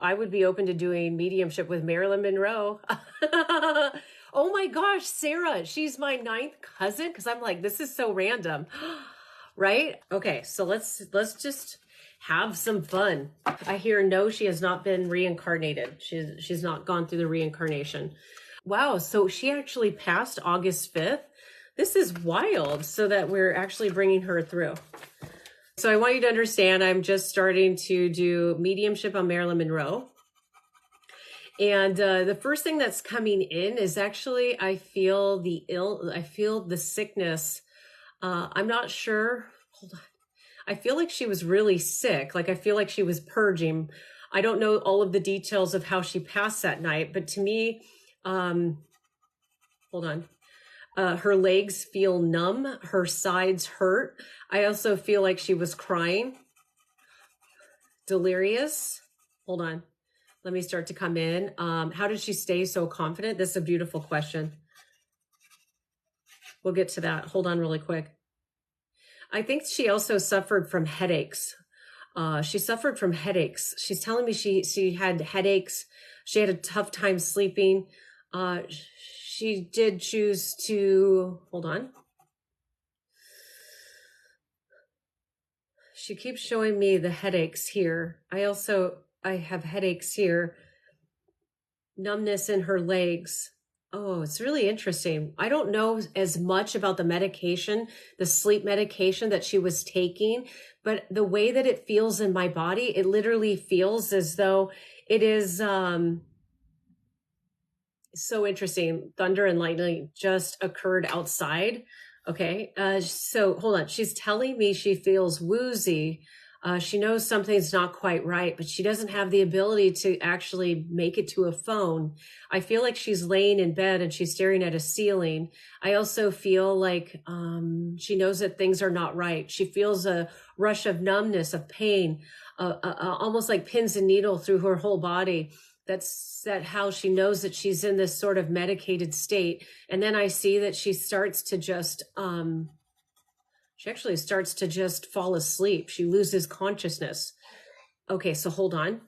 I would be open to doing mediumship with Marilyn Monroe. Oh my gosh, Sarah, she's my ninth cousin. Because I'm like, this is so random, right? Okay, so let's just have some fun. I hear no, she has not been reincarnated. She's not gone through the reincarnation. Wow, so she actually passed August 5th. This is wild. So that we're actually bringing her through. So I want you to understand, I'm just starting to do mediumship on Marilyn Monroe. And the first thing that's coming in is actually, I feel the sickness. I'm not sure. Hold on. I feel like she was really sick. Like I feel like she was purging. I don't know all of the details of how she passed that night, but to me, hold on. Her legs feel numb. Her sides hurt. I also feel like she was crying. Delirious. Hold on. Let me start to come in. How did she stay so confident? This is a beautiful question. We'll get to that. Hold on really quick. I think she also suffered from headaches. She suffered from headaches. She's telling me she had headaches. She had a tough time sleeping. She did choose to, hold on. She keeps showing me the headaches here. I have headaches here. Numbness in her legs. Oh, it's really interesting. I don't know as much about the medication, the sleep medication that she was taking, but the way that it feels in my body, it literally feels as though it is, so interesting. Thunder and lightning just occurred outside. Okay. So hold on. She's telling me she feels woozy. She knows something's not quite right, but she doesn't have the ability to actually make it to a phone. I feel like she's laying in bed and she's staring at a ceiling. I also feel like she knows that things are not right. She feels a rush of numbness, of pain, almost like pins and needles through her whole body. That's how she knows that she's in this sort of medicated state. And then I see that she starts to just, she actually starts to just fall asleep. She loses consciousness. Okay, so hold on.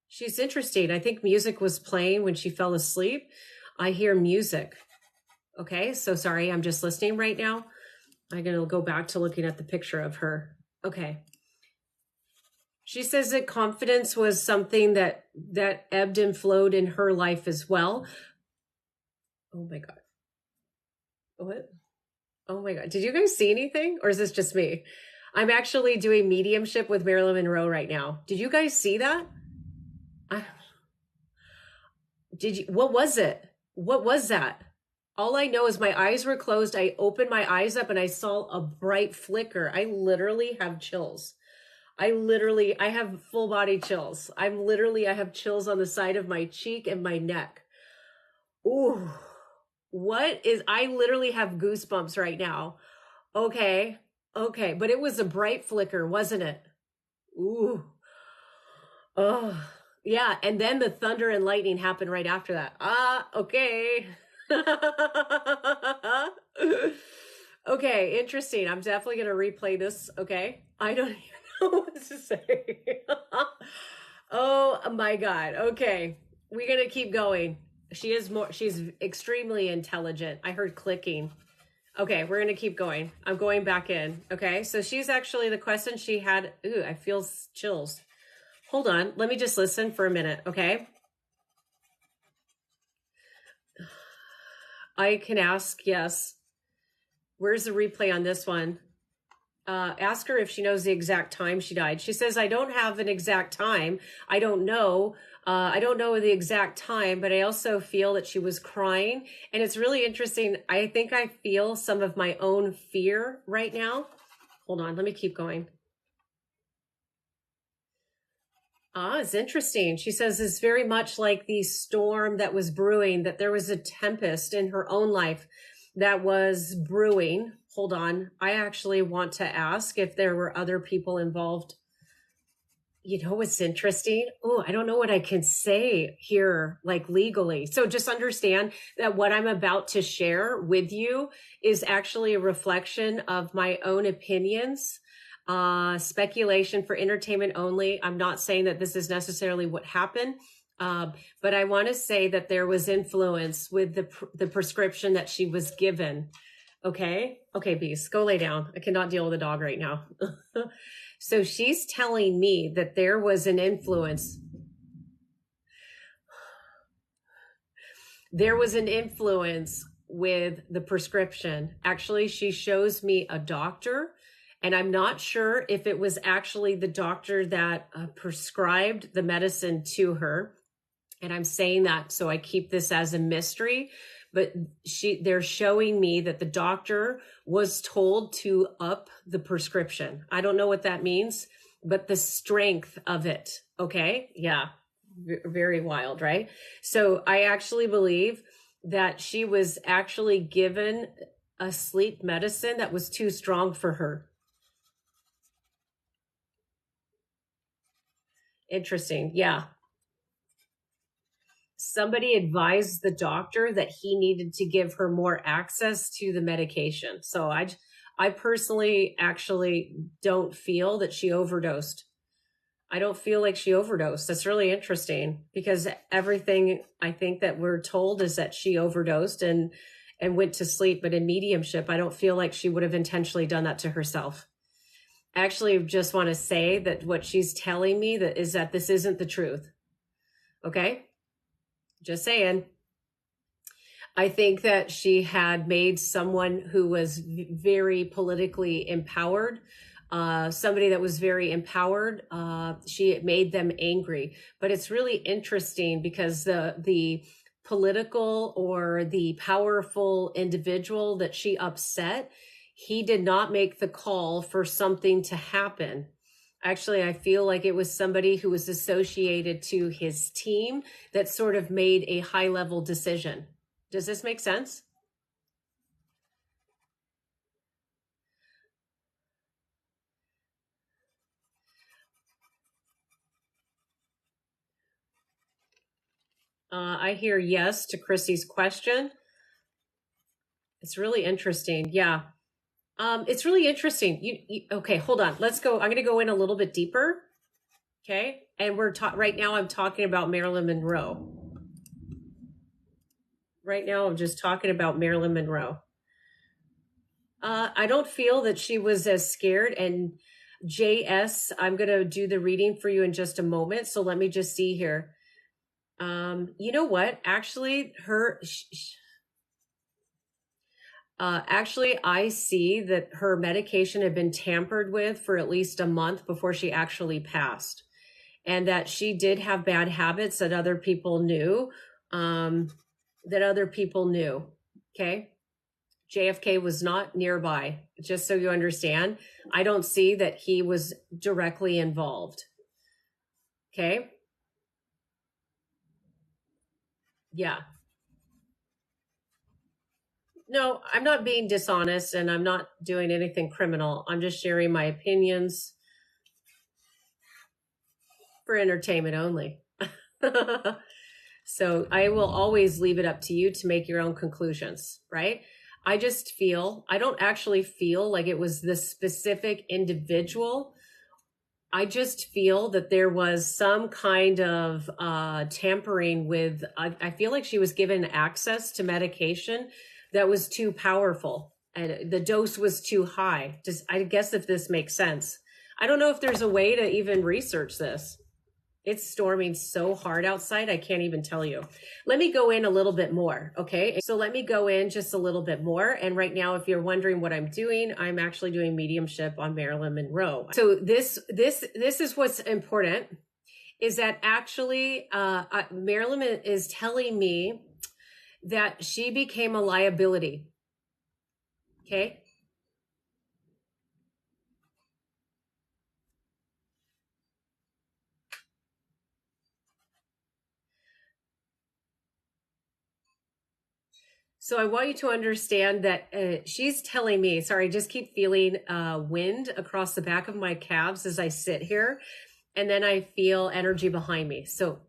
She's interesting. I think music was playing when she fell asleep. I hear music. Okay, so sorry, I'm just listening right now. I'm going to go back to looking at the picture of her. Okay. She says that confidence was something that ebbed and flowed in her life as well. Oh my God. What? Oh my God. Did you guys see anything? Or is this just me? I'm actually doing mediumship with Marilyn Monroe right now. Did you guys see that? What was it? What was that? All I know is my eyes were closed. I opened my eyes up and I saw a bright flicker. I literally have chills. I have full body chills. I have chills on the side of my cheek and my neck. Ooh, I literally have goosebumps right now. Okay. But it was a bright flicker, wasn't it? Ooh. Oh, yeah. And then the thunder and lightning happened right after that. Okay. Okay, interesting. I'm definitely going to replay this. Okay. I don't even know what to say. Oh my God. Okay. We're going to keep going. She's extremely intelligent. I heard clicking. Okay. We're going to keep going. I'm going back in. Okay. So she's actually the question she had. Ooh, I feel chills. Hold on. Let me just listen for a minute. Okay. I can ask. Yes. Where's the replay on this one? Ask her if she knows the exact time she died. She says, I don't have an exact time. I don't know. I don't know the exact time, but I also feel that she was crying. And it's really interesting. I think I feel some of my own fear right now. Hold on. Let me keep going. It's interesting. She says it's very much like the storm that was brewing, that there was a tempest in her own life that was brewing. Hold on. I actually want to ask if there were other people involved. You know what's interesting? Oh, I don't know what I can say here, like legally. So just understand that what I'm about to share with you is actually a reflection of my own opinions. Speculation for entertainment only. I'm not saying that this is necessarily what happened, but I want to say that there was influence with the prescription that she was given. Okay, Beast, go lay down. I cannot deal with a dog right now. So she's telling me that there was an influence. There was an influence with the prescription. Actually, she shows me a doctor, and I'm not sure if it was actually the doctor that prescribed the medicine to her. And I'm saying that so I keep this as a mystery, but they're showing me that the doctor was told to up the prescription. I don't know what that means, but the strength of it. Okay. Yeah. Very wild, right? So I actually believe that she was actually given a sleep medicine that was too strong for her. Interesting. Yeah. Somebody advised the doctor that he needed to give her more access to the medication. So I personally actually don't feel that she overdosed. I don't feel like she overdosed. That's really interesting because everything I think that we're told is that she overdosed and went to sleep. But in mediumship, I don't feel like she would have intentionally done that to herself. I actually just want to say that what she's telling me that is that this isn't the truth. Okay? Just saying. I think that she had made someone who was very politically empowered, somebody that was very empowered. She made them angry. But it's really interesting because the political or the powerful individual that she upset, he did not make the call for something to happen. Actually, I feel like it was somebody who was associated to his team that sort of made a high level decision. Does this make sense? I hear yes to Chrissy's question. It's really interesting. Yeah. It's really interesting. Okay, hold on. Let's go. I'm going to go in a little bit deeper. Okay. And right now I'm talking about Marilyn Monroe. Right now I'm just talking about Marilyn Monroe. I don't feel that she was as scared. And JS, I'm going to do the reading for you in just a moment. So let me just see here. You know what? Actually, I see that her medication had been tampered with for at least a month before she actually passed, and that she did have bad habits that other people knew. Okay. JFK was not nearby, just so you understand. I don't see that he was directly involved. Okay. Yeah. No, I'm not being dishonest and I'm not doing anything criminal. I'm just sharing my opinions for entertainment only. So I will always leave it up to you to make your own conclusions, right? I don't actually feel like it was this specific individual. I just feel that there was some kind of tampering with, I feel like she was given access to medication that was too powerful and the dose was too high. I guess if this makes sense. I don't know if there's a way to even research this. It's storming so hard outside, I can't even tell you. Let me go in a little bit more, okay? So let me go in just a little bit more. And right now, if you're wondering what I'm doing, I'm actually doing mediumship on Marilyn Monroe. So this is what's important, is that actually Marilyn is telling me that she became a liability, okay? So I want you to understand that she's telling me, sorry, I just keep feeling wind across the back of my calves as I sit here. And then I feel energy behind me. So,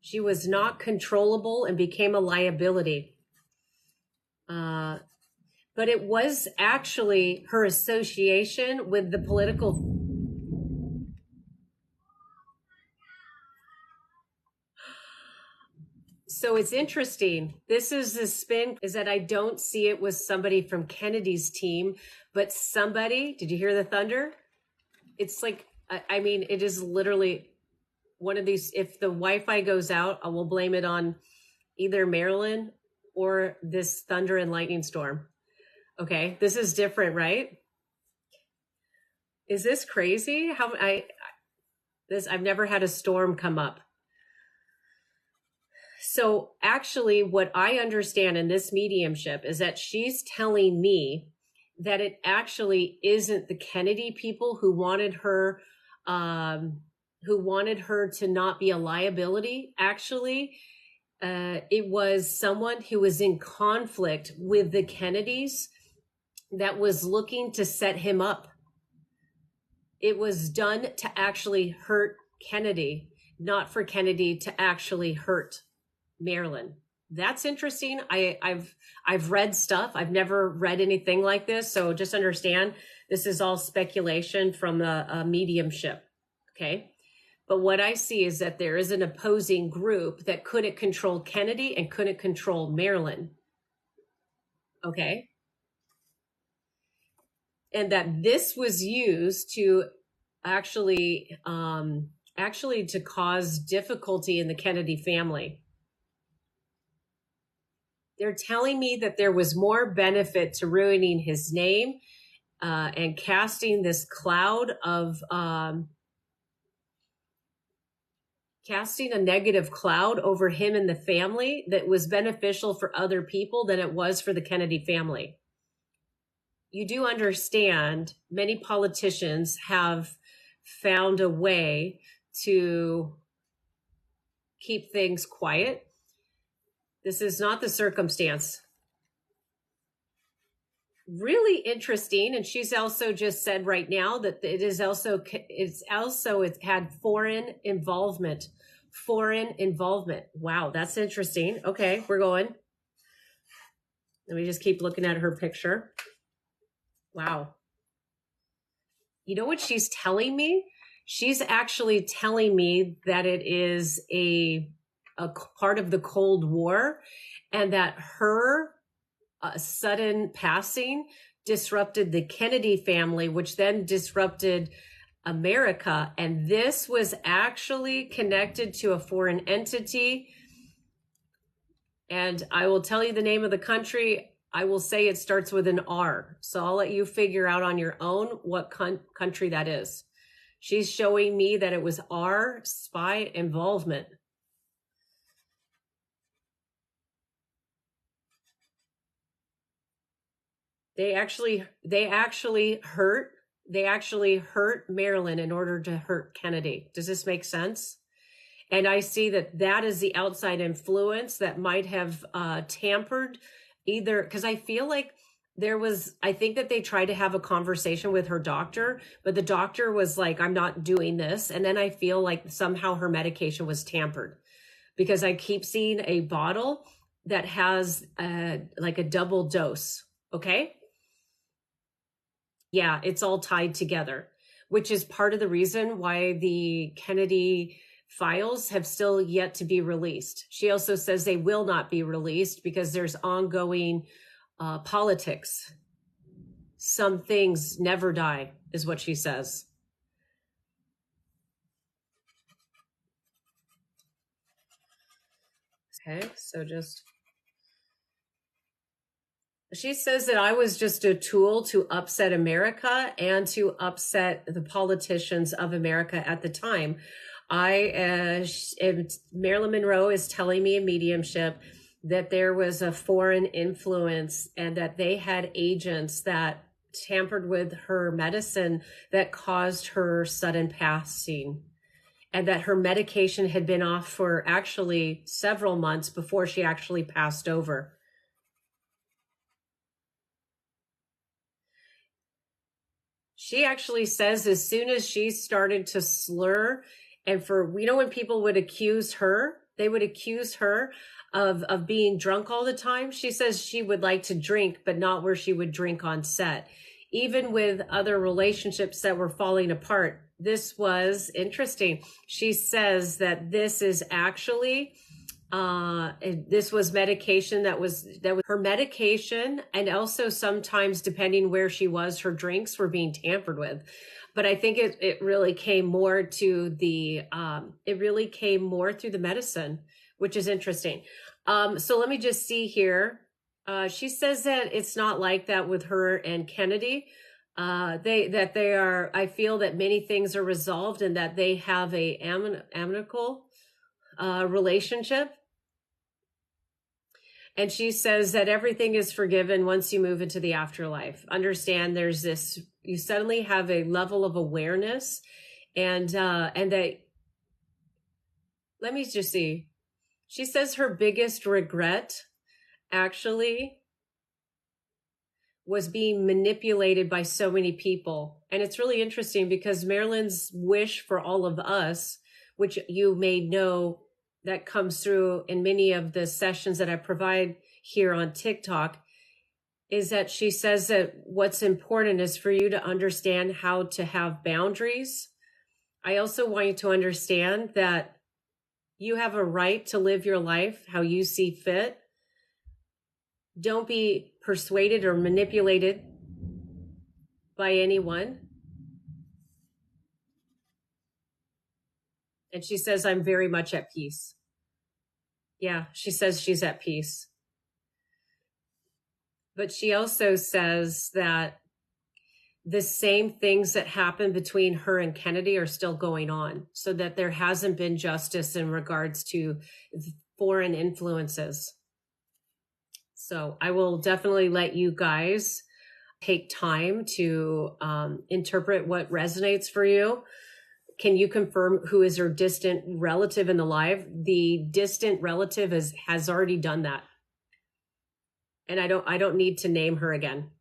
she was not controllable and became a liability. Uh, but it was actually her association with the political. So it's interesting. This is the spin is that I don't see it was somebody from Kennedy's team, but somebody, did you hear the thunder? It's like, I mean, it is literally one of these. If the Wi-Fi goes out, I will blame it on either Marilyn or this thunder and lightning storm. Okay. This is different, right? Is this crazy? I've never had a storm come up. So actually, what I understand in this mediumship is that she's telling me that it actually isn't the Kennedy people who wanted her to not be a liability. Actually, it was someone who was in conflict with the Kennedys that was looking to set him up. It was done to actually hurt Kennedy, not for Kennedy to actually hurt Marilyn. That's interesting. I've read stuff. I've never read anything like this. So just understand this is all speculation from the mediumship. Okay. But what I see is that there is an opposing group that couldn't control Kennedy and couldn't control Marilyn. Okay. And that this was used to actually to cause difficulty in the Kennedy family. They're telling me that there was more benefit to ruining his name and casting this cloud of casting a negative cloud over him and the family that was beneficial for other people than it was for the Kennedy family. You do understand many politicians have found a way to keep things quiet. This is not the circumstance. Really interesting. And she's also just said right now that it had foreign involvement. Wow, that's interesting. Okay, we're going. Let me just keep looking at her picture. Wow. You know what she's telling me? She's actually telling me that it is a part of the Cold War, and that her sudden passing disrupted the Kennedy family, which then disrupted America. And this was actually connected to a foreign entity. And I will tell you the name of the country. I will say it starts with an R. So I'll let you figure out on your own what country that is. She's showing me that it was R, spy involvement. They actually hurt Marilyn in order to hurt Kennedy. Does this make sense? And I see that is the outside influence that might have tampered either, because I feel like I think that they tried to have a conversation with her doctor, but the doctor was like, I'm not doing this. And then I feel like somehow her medication was tampered, because I keep seeing a bottle that has like a double dose. Okay. Yeah, it's all tied together, which is part of the reason why the Kennedy files have still yet to be released. She also says they will not be released because there's ongoing politics. Some things never die, is what she says. Okay, so she says that I was just a tool to upset America and to upset the politicians of America at the time. Marilyn Monroe is telling me in mediumship that there was a foreign influence and that they had agents that tampered with her medicine that caused her sudden passing, and that her medication had been off for actually several months before she actually passed over. She actually says as soon as she started to slur, and when people would accuse her, they would accuse her of being drunk all the time. She says she would like to drink, but not where she would drink on set. Even with other relationships that were falling apart, this was interesting. She says that this is actually this was medication that was her medication, and also sometimes, depending where she was, her drinks were being tampered with. But I think it really came more to the it really came more through the medicine, which is interesting. So let me just see here. She says that it's not like that with her and Kennedy. They are, I feel that many things are resolved and that they have a amicable relationship. And she says that everything is forgiven once you move into the afterlife. Understand there's this, you suddenly have a level of awareness, and that, let me just see. She says her biggest regret actually was being manipulated by so many people. And it's really interesting because Marilyn's wish for all of us, which you may know that comes through in many of the sessions that I provide here on TikTok, is that she says that what's important is for you to understand how to have boundaries. I also want you to understand that you have a right to live your life how you see fit. Don't be persuaded or manipulated by anyone. And she says, I'm very much at peace. Yeah, she says she's at peace. But she also says that the same things that happened between her and Kennedy are still going on, so that there hasn't been justice in regards to foreign influences. So I will definitely let you guys take time to interpret what resonates for you. Can you confirm who is her distant relative in the live? The distant relative has already done that. And I don't need to name her again.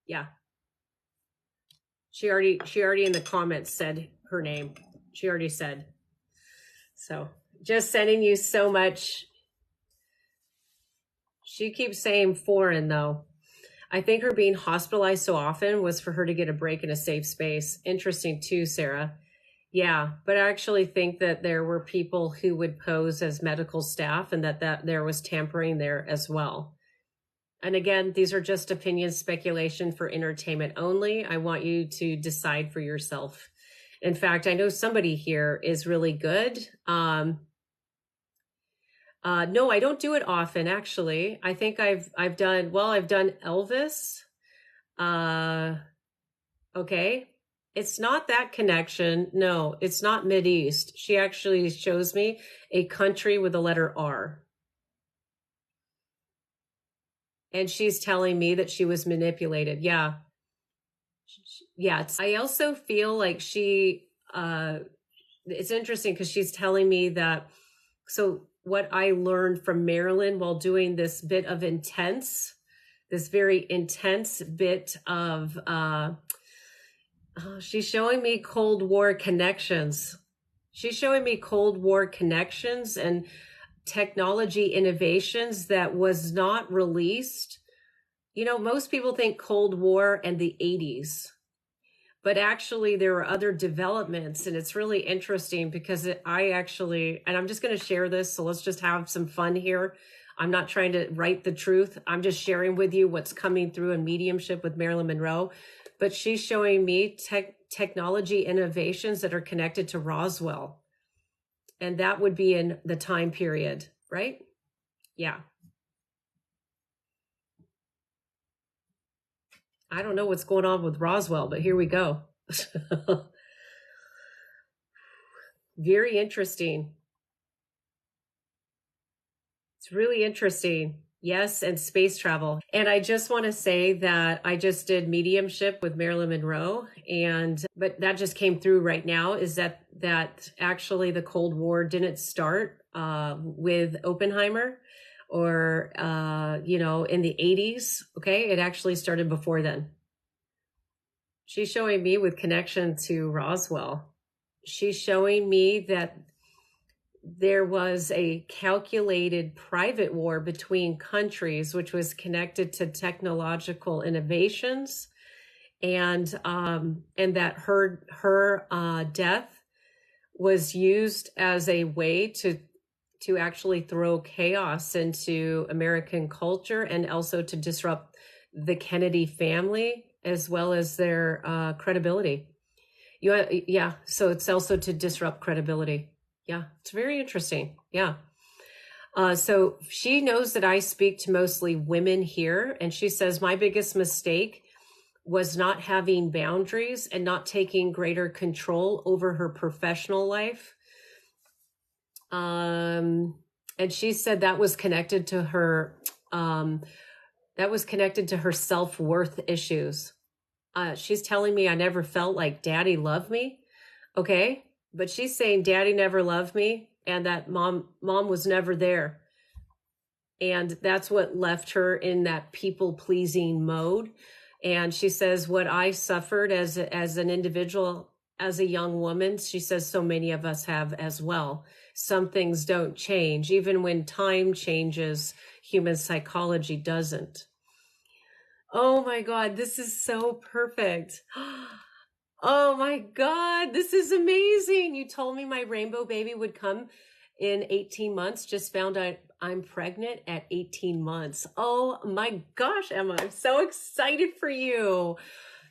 Yeah. She already in the comments said her name. She already said. So just sending you so much. She keeps saying foreign though. I think her being hospitalized so often was for her to get a break in a safe space. Interesting too, Sarah. Yeah, but I actually think that there were people who would pose as medical staff, and that there was tampering there as well. And again, these are just opinions, speculation for entertainment only. I want you to decide for yourself. In fact, I know somebody here is really good. No, I don't do it often, actually. I think I've done Elvis. Okay. It's not that connection. No, it's not Mideast. She actually shows me a country with the letter R. And she's telling me that she was manipulated. Yeah. Yeah. I also feel like it's interesting because she's telling me that, so what I learned from Marilyn while doing this very intense bit of, she's showing me Cold War connections. She's showing me Cold War connections and technology innovations that was not released. You know, most people think Cold War and the 80s. But actually, there are other developments, and it's really interesting because and I'm just going to share this, so let's just have some fun here. I'm not trying to write the truth. I'm just sharing with you what's coming through in mediumship with Marilyn Monroe. But she's showing me technology innovations that are connected to Roswell. And that would be in the time period, right? Yeah. I don't know what's going on with Roswell, but here we go. Very interesting. It's really interesting. Yes, and space travel. And I just want to say that I just did mediumship with Marilyn Monroe, but that just came through right now, is that actually the Cold War didn't start with Oppenheimer or in the 80s. Okay, it actually started before then. She's showing me with connection to Roswell. She's showing me that there was a calculated private war between countries, which was connected to technological innovations, and that her death was used as a way to actually throw chaos into American culture, and also to disrupt the Kennedy family as well as their credibility. Yeah, so it's also to disrupt credibility. Yeah, it's very interesting. Yeah. So she knows that I speak to mostly women here, and she says my biggest mistake was not having boundaries and not taking greater control over her professional life. And she said that was connected to her self-worth issues. She's telling me I never felt like daddy loved me. Okay. But she's saying daddy never loved me, and that mom was never there. And that's what left her in that people pleasing mode. And she says what I suffered as an individual, as a young woman, she says so many of us have as well. Some things don't change. Even when time changes, human psychology doesn't. Oh my God, this is so perfect. Oh my God, this is amazing. You told me my rainbow baby would come in 18 months. Just found out I'm pregnant at 18 months. Oh my gosh, Emma, I'm so excited for you.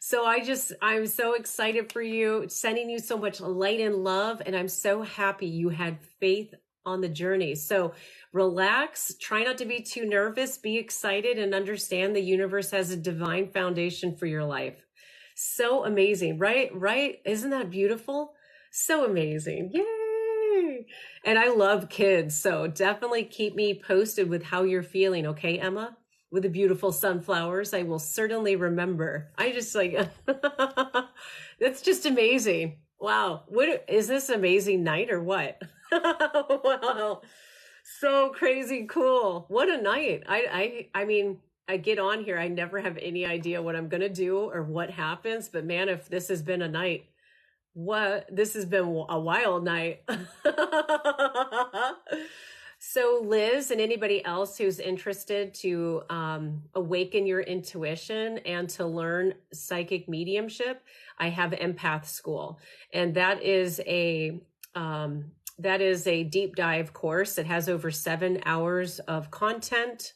So I'm so excited for you, sending you so much light and love. And I'm so happy you had faith on the journey. So relax, try not to be too nervous, be excited, and understand the universe has a divine foundation for your life. So amazing, right? Right? Isn't that beautiful? So amazing. Yay. And I love kids. So definitely keep me posted with how you're feeling. Okay, Emma? With the beautiful sunflowers, I will certainly remember. I just like, that's just amazing. Wow. What is this amazing night or what? Wow. So crazy cool. What a night. I mean, I get on here, I never have any idea what I'm going to do or what happens, but man, if this has been a night, this has been a wild night. So Liz and anybody else who's interested to awaken your intuition and to learn psychic mediumship, I have Empath School, and that is a deep dive course. It has over 7 hours of content.